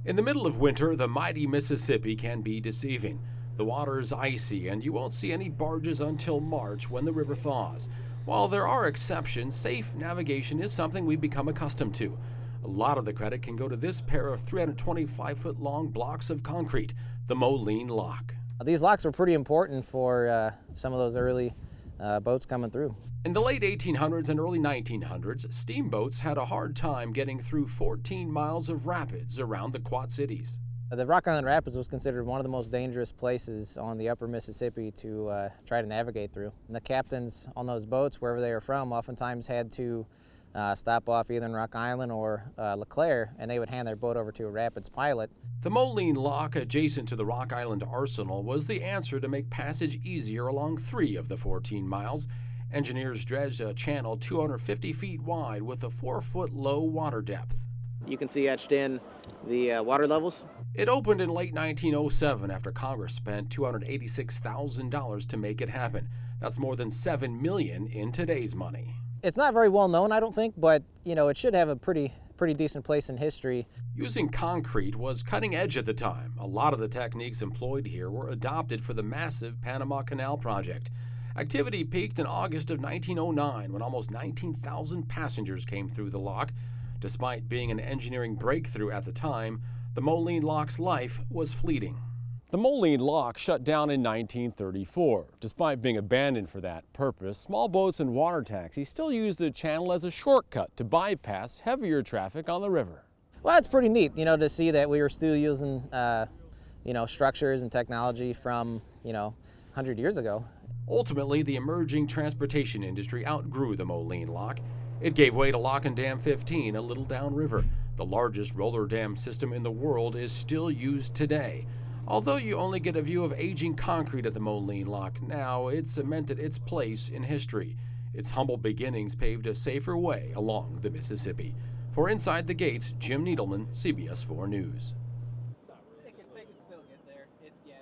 In the middle of winter, the mighty Mississippi can be deceiving. The water's icy, and you won't see any barges until March when the river thaws. While there are exceptions, safe navigation is something we've become accustomed to. A lot of the credit can go to this pair of 325-foot-long blocks of concrete, the Moline Lock. These locks were pretty important for some of those early boats coming through. In the late 1800s and early 1900s, steamboats had a hard time getting through 14 miles of rapids around the Quad Cities. The Rock Island Rapids was considered one of the most dangerous places on the upper Mississippi to try to navigate through. And the captains on those boats, wherever they were from, oftentimes had to stop off either in Rock Island or LeClaire, and they would hand their boat over to a rapids pilot. The Moline Lock, adjacent to the Rock Island Arsenal, was the answer to make passage easier along 3 of the 14 miles. Engineers dredged a channel 250 feet wide with a 4-foot low water depth. You can see etched in the water levels. It opened in late 1907 after Congress spent $286,000 to make it happen. That's more than $7 million in today's money. It's not very well known, I don't think, but it should have a pretty decent place in history. Using concrete was cutting edge at the time. A lot of the techniques employed here were adopted for the massive Panama Canal project. Activity peaked in August of 1909 when almost 19,000 passengers came through the lock. Despite being an engineering breakthrough at the time, the Moline Lock's life was fleeting. The Moline Lock shut down in 1934. Despite being abandoned for that purpose, small boats and water taxis still use the channel as a shortcut to bypass heavier traffic on the river. Well, it's pretty neat, to see that we were still using, structures and technology from, 100 years ago. Ultimately, the emerging transportation industry outgrew the Moline Lock. It gave way to Lock and Dam 15, a little downriver. The largest roller dam system in the world is still used today. Although you only get a view of aging concrete at the Moline Lock now, it cemented its place in history. Its humble beginnings paved a safer way along the Mississippi. For Inside the Gates, Jim Needleman, CBS 4 News.